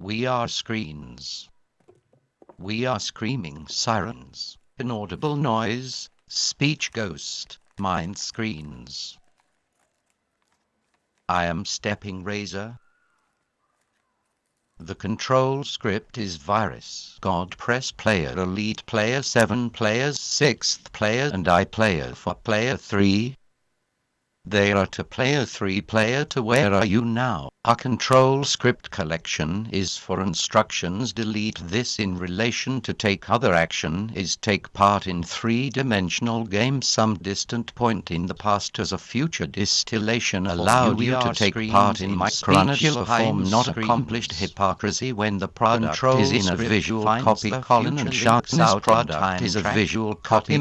We are screens. We are screaming sirens, inaudible noise, speech ghost, mind screens. I am stepping razor. The control script is virus. God press player, elite player, 7 players, 6th player, and I player for player 3. They are to player 3, player 2. Where are you now? Our control script collection is for instructions. Delete this in relation to take other action is take part in 3-dimensional game some distant point in the past as a future distillation allowed you to take part in microangular form not accomplished hypocrisy when the product is in a visual copy. Colin and Sharks out product is a visual copy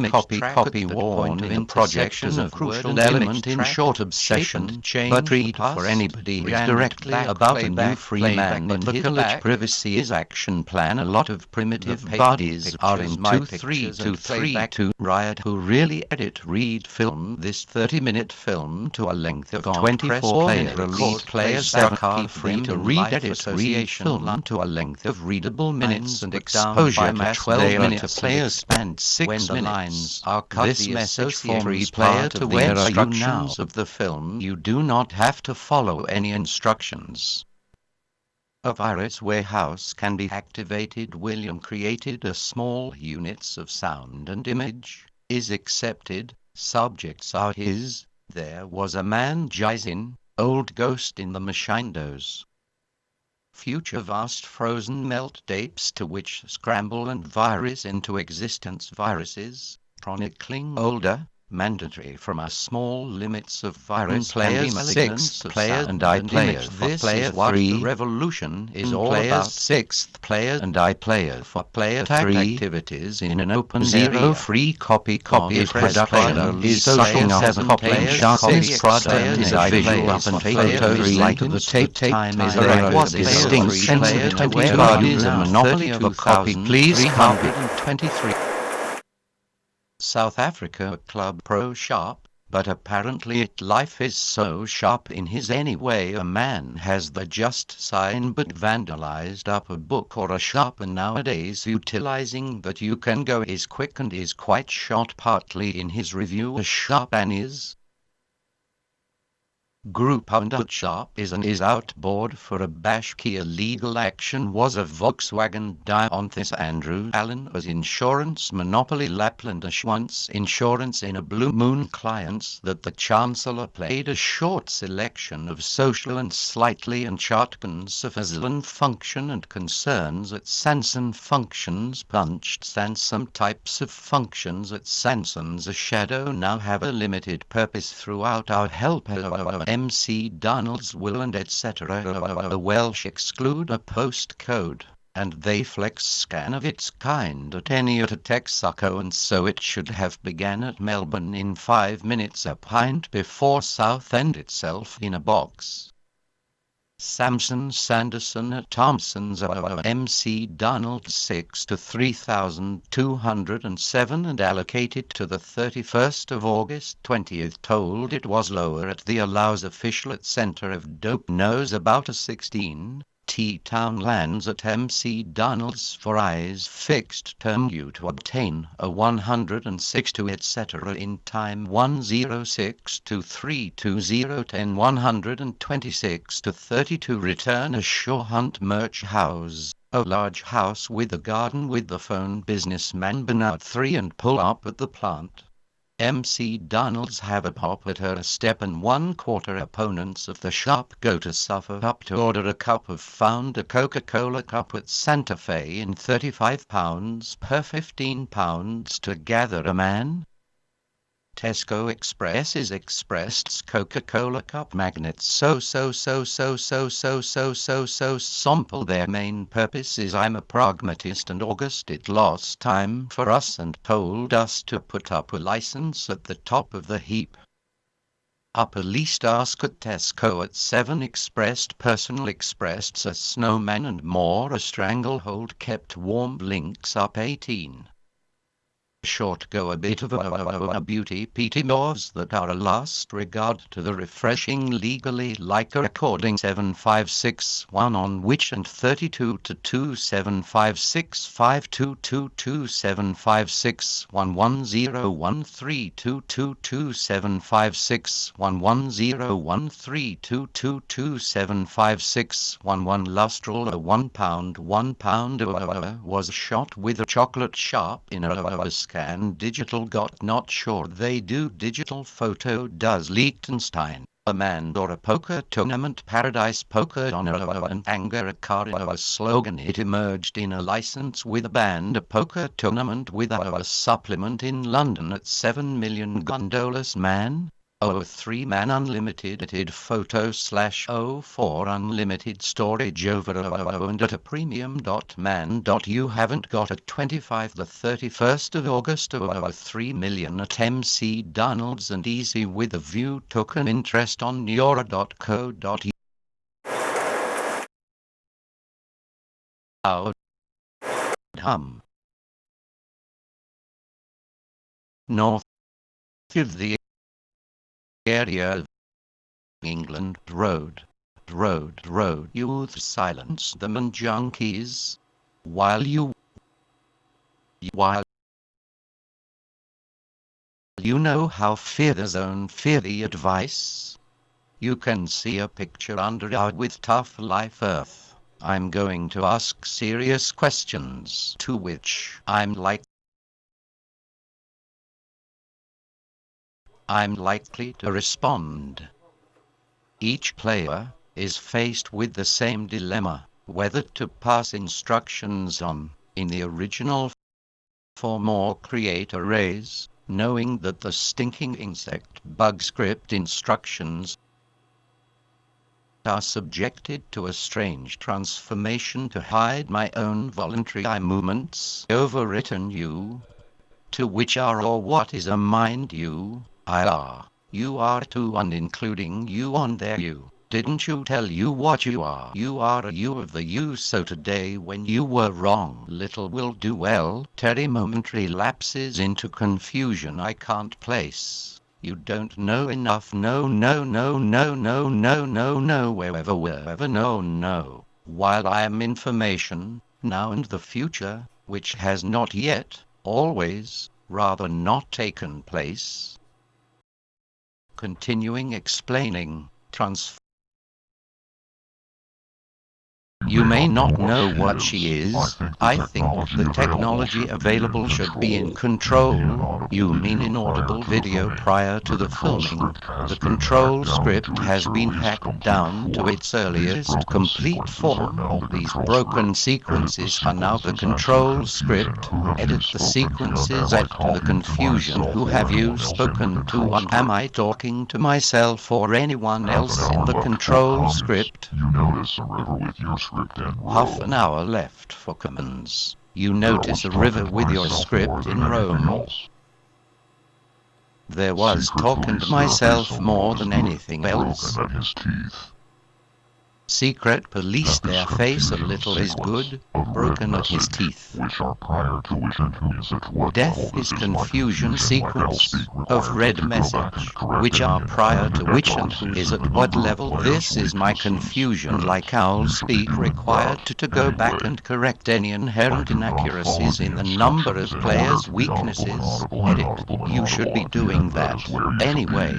warn in projection of crucial element in short obsession but read for anybody is directly about a new free man in the college privacy is action plan. A lot of primitive bodies are in 23232 riot who really edit read film this 30-minute film to a length of 24 player elite players that are free to read edit read film to a length of readable minutes and exposure to 12 minutes players spend 6 minutes are cut. This message for free player to where are you now of the film. You do not have to follow any instructions. A virus warehouse can be activated. William created a small units of sound and image, is accepted, subjects are his, there was a man Jaisin, old ghost in the machindos. Future vast frozen melt dates to which scramble and virus into existence viruses, chronicling older, mandatory from a small limits of virus players 6th player and I player for player 3. The revolution is all about 6th player and I player for player 3 activities in an open zero free copy is production is social 7 players 6th product is I player up and photos like the tape time is there was distinct sensitive 20 bodies a monopoly of a copy please copy 23. South Africa Club Pro Sharp, but apparently life is so sharp in his anyway. A man has the just sign but vandalized up a book or a shop and nowadays utilizing that you can go is quick and is quite short partly in his review a shop and is group under sharp is and is outboard for a Bashkia legal action was a Volkswagen Dionthis Andrew Allen was insurance monopoly Lapland Ashwants insurance in a blue moon clients that the Chancellor played a short selection of social and slightly and shotguns of Aslan function and concerns at Sanson functions punched Sansom types of functions at Sanson's a shadow now have a limited purpose throughout our help MC Donald's will and etc. The Welsh exclude a postcode, and they flex scan of its kind at any at a Texaco and so it should have began at Melbourne in 5 minutes a pint before Southend itself in a box. Samson Sanderson at Thompson's MC Donald 6 to 3,207 and allocated to the 31st of August 20th told it was lower at the allows official at center of dope knows about a 16 T-Town lands at MC Donald's for eyes fixed term you to obtain a 106 to etc. in time 106 to 320 10 126 to 32 return a Shore Hunt merch house. A large house with a garden with the phone businessman Bernard 3 and pull up at the plant. MC Donald's have a pop at her a step and 1/4 opponents of the shop go to suffer up to order a cup of found a Coca-Cola cup at Santa Fe in £35 per £15 to gather a man. Tesco Express is Express's Coca-Cola cup magnets so simple their main purpose is I'm a pragmatist and August it lost time for us and told us to put up a license at the top of the heap. Up at least ask at Tesco at 7 expressed personal expressed a snowman and more a stranglehold kept warm links up 18. short go a bit of a beauty PT laws that are a last regard to the refreshing legally like a recording 7561 on which and 32 to 275611101322756110132227561 lustral a £1 was shot with a chocolate sharp in a scan digital got not sure they do digital photo does Liechtenstein a man or a poker tournament paradise poker on an anger a car a slogan it emerged in a license with a band a poker tournament with a supplement in London at 7 million gondolas man. 03 man unlimited photo /04 unlimited storage over and at a premium. Man. You haven't got a 25 the 31st of August 3 million at MC Donalds and Easy with a view took an interest on Euro.co.uk. North of the area of England road youth silence them and junkies while you know how fear the zone fear the advice you can see a picture under out with tough life earth I'm going to ask serious questions to which I'm likely to respond. Each player is faced with the same dilemma, whether to pass instructions on, in the original form or create arrays, knowing that the stinking insect bug script instructions are subjected to a strange transformation to hide my own voluntary eye movements overwritten you, to which are or what is a mind you. You are too and including you on there you. Didn't you tell you what you are? You are a you of the you so today when you were wrong little will do well. Terry momentary lapses into confusion I can't place. You don't know enough no wherever no. While I am information, now and the future, which has not yet, always, rather not taken place. Continuing explaining, You may not know what she is. I think the technology available should be in control. You mean inaudible video prior to the filming. The control script has been hacked down to its earliest complete form. These broken sequences are now the control script. Edit the sequences, add to the confusion. Who have you spoken to? And am I talking to myself or anyone else in the control script? You notice a river with your script and Half an hour left for Cussans. You notice a river with your script in Rome. There was talking to myself more than anything else. Secret police their face a little is good, broken at his teeth. Death is confusion sequence of red message, which are prior to which and who is at what level. This is my confusion like owl speak required to go back and correct any inherent inaccuracies in the number of players' weaknesses. Edit, you should be doing that anyway.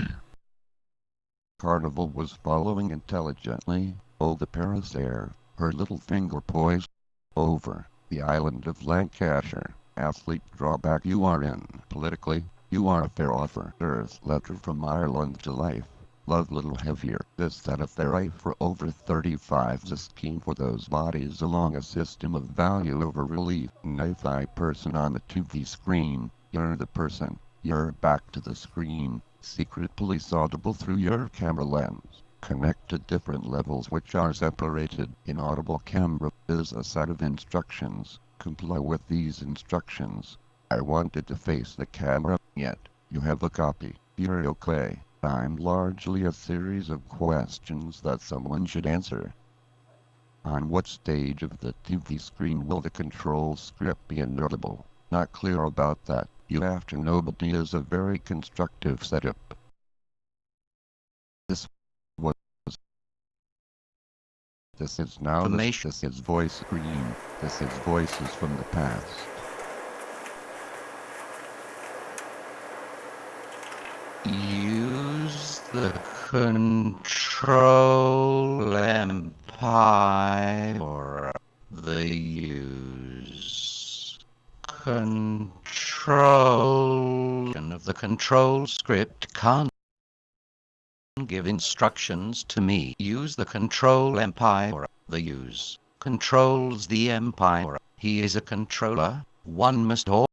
Carnival was following intelligently. Oh, the Paris air, her little finger poised over the island of Lancashire. Athlete drawback you are in. Politically, you are a fair offer. Earth letter from Ireland to life. Love little heavier. This that if they're right for over 35's a scheme for those bodies along a system of value over relief. Knife eye person on the TV screen. You're the person. You're back to the screen. Secret police audible through your camera lens. Connect to different levels which are separated. Inaudible camera is a set of instructions. Comply with these instructions. I wanted to face the camera, yet you have a copy. You're okay. I'm largely a series of questions that someone should answer. On what stage of the TV screen will the control script be inaudible? Not clear about that. You have to know that it is a very constructive setup. This was. This is now this is voice screen. This is voices from the past. Use the control empire or the use control of the control script can't give instructions to me. Use the control empire. The use controls the empire. He is a controller. One must also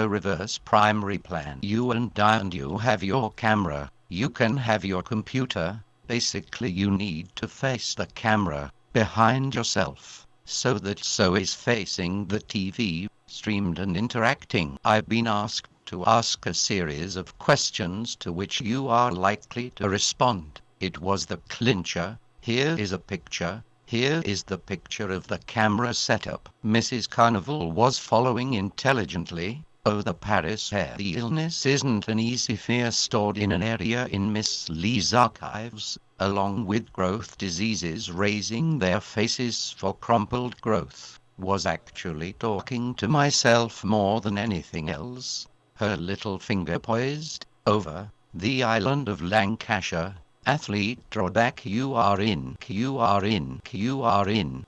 reverse primary plan. You and you have your camera. You can have your computer. Basically you need to face the camera behind yourself, so that so is facing the TV, streamed and interacting. I've been asked to ask a series of questions to which you are likely to respond. It was the clincher. Here is a picture. Here is the picture of the camera setup. Mrs. Carnival was following intelligently. Oh, the Paris hair. The illness isn't an easy fear stored in an area in Miss Lee's archives, along with growth diseases raising their faces for crumpled growth. Was actually talking to myself more than anything else. Her little finger poised over the island of Lancashire. Athlete drawback. You are in.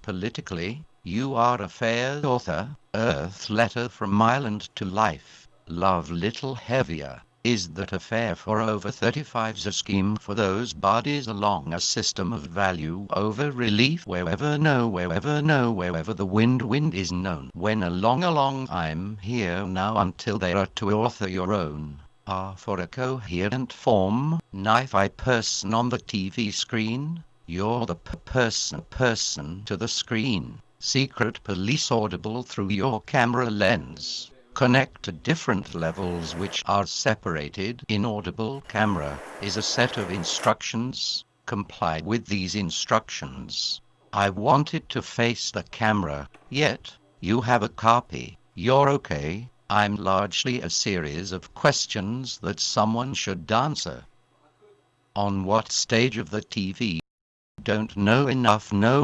Politically, you are a fair author. Earth letter from island to life. Love little heavier. Is that a fair for over 35's a scheme for those bodies along a system of value over relief wherever the wind is known. When along I'm here now until they are to author your own. For a coherent form, knife I person on the TV screen, you're the person to the screen, secret police audible through your camera lens, connect to different levels which are separated. Inaudible camera is a set of instructions, comply with these instructions. I wanted to face the camera, yet, you have a copy, you're okay. I'm largely a series of questions that someone should answer. On what stage of the TV? Don't know enough. No.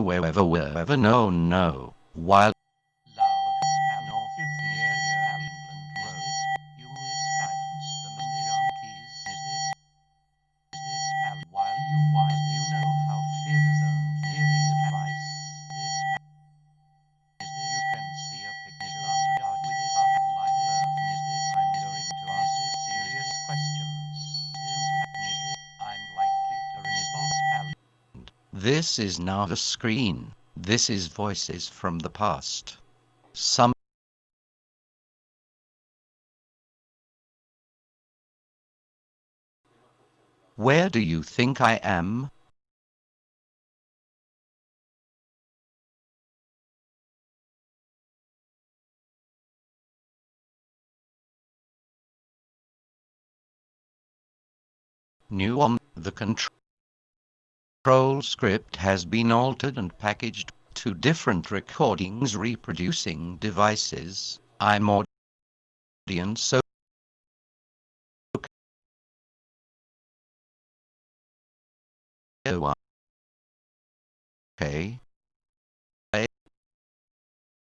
Wherever. No. While this is now the screen. This is voices from the past. Some Where do you think I am? New on the control script has been altered and packaged. 2 different recordings reproducing devices. I'm audience okay.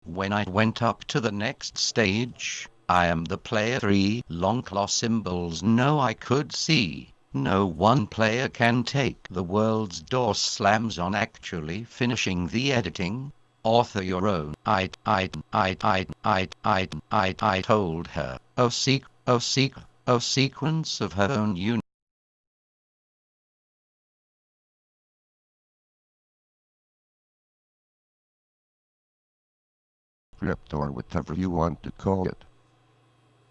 When I went up to the next stage, I am the player 3. Long claw symbols. No, I could see. No one player can take. The world's door slams on. Actually finishing the editing. Author your own. I told her. A sequence of her own Script or whatever you want to call it.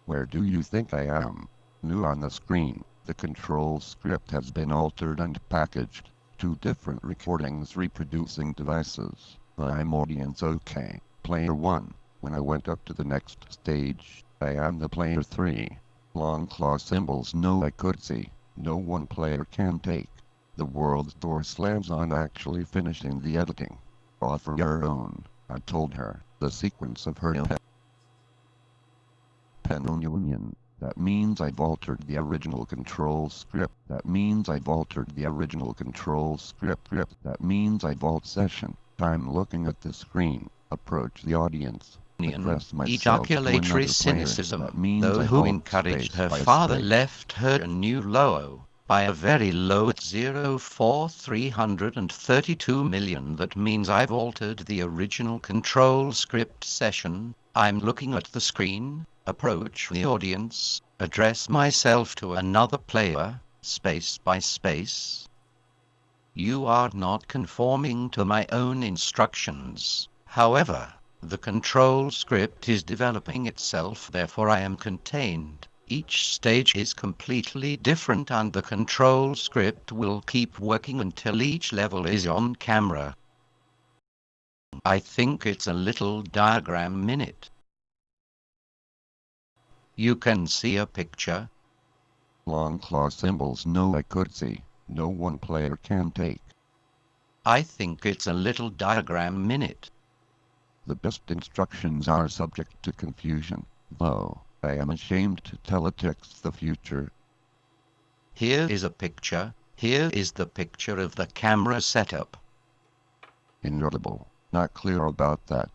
Where do you think I am? New on the screen. The control script has been altered and packaged. 2 different recordings reproducing devices. I'm audience okay. Player 1. When I went up to the next stage, I am the player 3. Long claw symbols. No, I could see. No one player can take. The world's door slams on. Actually finishing the editing. Offer your own. I told her the sequence of her pen union. That means I've altered the original control script. That means I've altered the original control script. That means I've altered session. I'm looking at the screen. Approach the audience. Ejaculatory cynicism. Those who encouraged her father left her a new low by a very low at 0.332 million. That means I've altered the original control script session. I'm looking at the screen, approach the audience, address myself to another player, space by space. You are not conforming to my own instructions. However, the control script is developing itself, therefore I am contained. Each stage is completely different and the control script will keep working until each level is on camera. I think it's a little diagram minute. You can see a picture. Long claw symbols. No, I could see. No one player can take. I think it's a little diagram minute. The best instructions are subject to confusion, though I am ashamed to teletext the future. Here is a picture. Here is the picture of the camera setup. Inaudible. Not clear about that.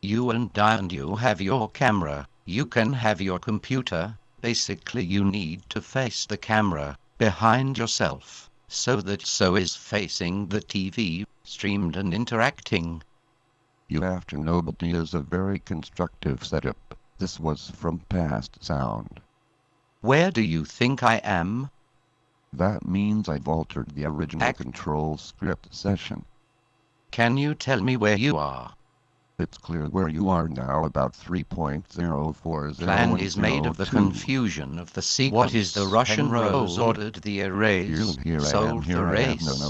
You have your camera. You can have your computer. Basically you need to face the camera behind yourself, so that so is facing the TV, streamed and interacting. You have to know that it is a very constructive setup. This was from past sound. Where do you think I am? That means I've altered the original control script session. Can you tell me where you are? It's clear where you are now, about 3.040. Plan is made of the confusion of the sequence. What is the Russian Rose ordered the arrays, sold the race, and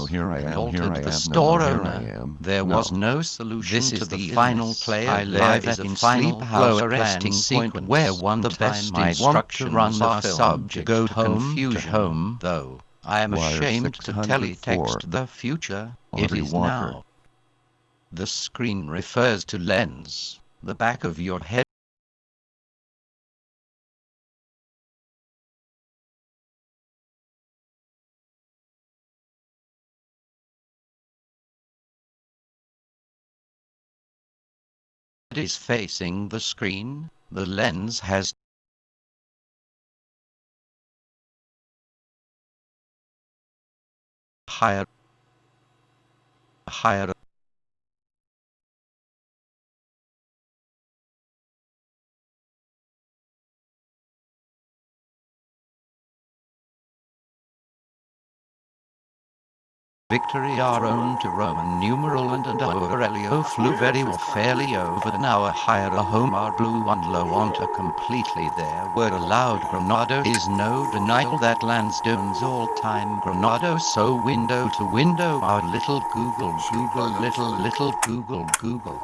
altered the store owner. There was no solution to the final player. I live at a final blower resting sequence where one time I want to run the subject go home, though I am ashamed to teletext the future. It is now. The screen refers to lens, the back of your head. Is facing the screen. The lens has higher Victory are owned to Roman numeral and Aurelio flew very well fairly over an hour higher a home are blue on low onto completely there were allowed Granado is no denial that Lansdone's all-time Granado so window to window our little Google Google little Google Google Google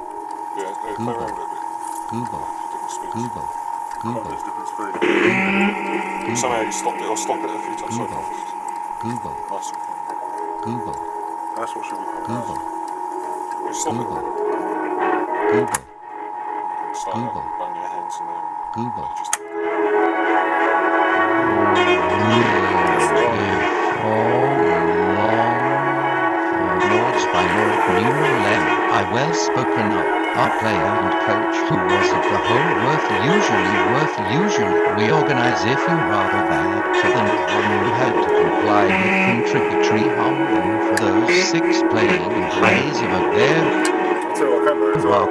Google Google Google Somehow you stopped it, I'll stop it a few times. Google Google. That's what should be called. Google. Stop Google. it. Google. Start Google. bang your hands in there. Google. Just Lords by Lord Numeral M. I well spoken up. Our player and coach who was at the whole worth usually reorganize if you rather bad to the one who had to comply with contributory harm for those 6 playing and plays of a there. I'll tell you what I can do as well.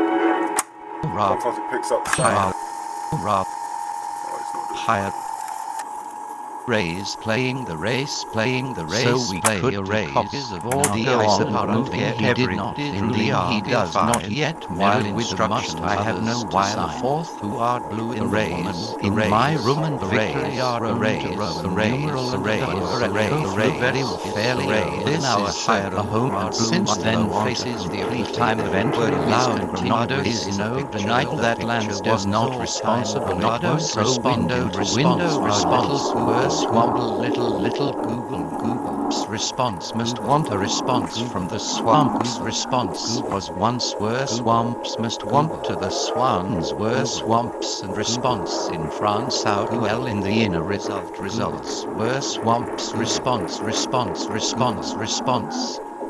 Sometimes it picks up sound. Higher. Playing the race, so we play a race copies of all the moving he did not he does not yet while instructions I have no while the fourth who are blue in race in my room and the race are a race very fairly this is higher a home and since then faces the only time event were allowed Granado is no denial that Lance was not responsible Granado so window to window response swamp. Little Google's response must want a response from the swamp's response was once were swamps must want to the swans were swamps and response in France out well in the inner results were swamps response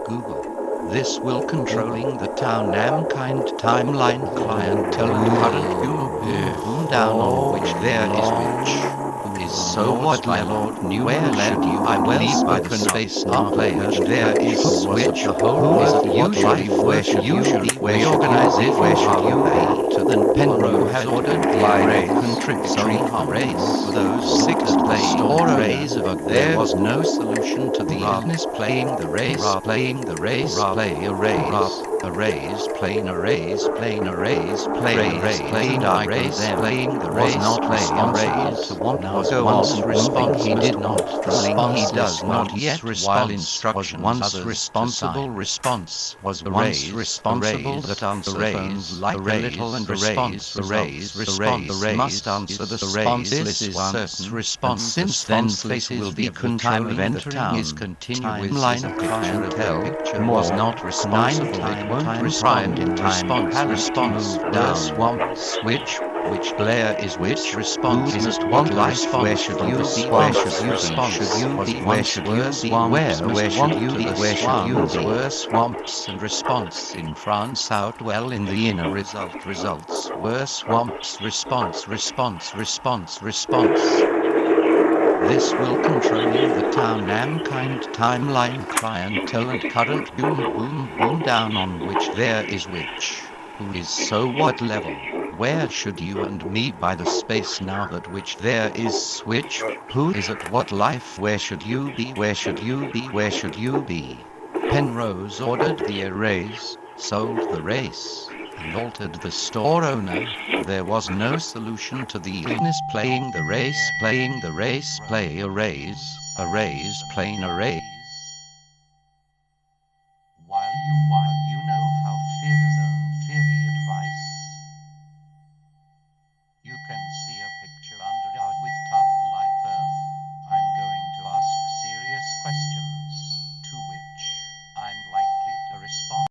Google. This will controlling the town kind timeline clientele and current boom down on which there is which. Who is so what my lord knew where led you I well by the space our players there is switch the whole is what life where should you be reorganize it where should you be to the Penrose has ordered the array contributory arrays for those six plays or arrays of a there was no solution to the illness playing the race play arrays plain arrays playing the race playing the race was not responsible to one was once respond he did not respond he does not yet while instruction was once responsible response was once responsible that answer phones like a little and response must answer the response this is certain response since then place will be controlling the town is continuous line of clientele was not responsible it won't respond in time response down swamp switch which player is which response is it what life where should you be where should you respond should you be where should you be where should you be where should you be were swamps and response in France out well in the inner results were swamps response this will controlling the town kind timeline clientele and current boom down on which there is which who is so what level where should you and me by the space now that which there is switch who is at what life where should you be where should you be where should you be Penrose ordered the arrays sold the race and altered the store owner there was no solution to the illness playing the race play arrays plain arrays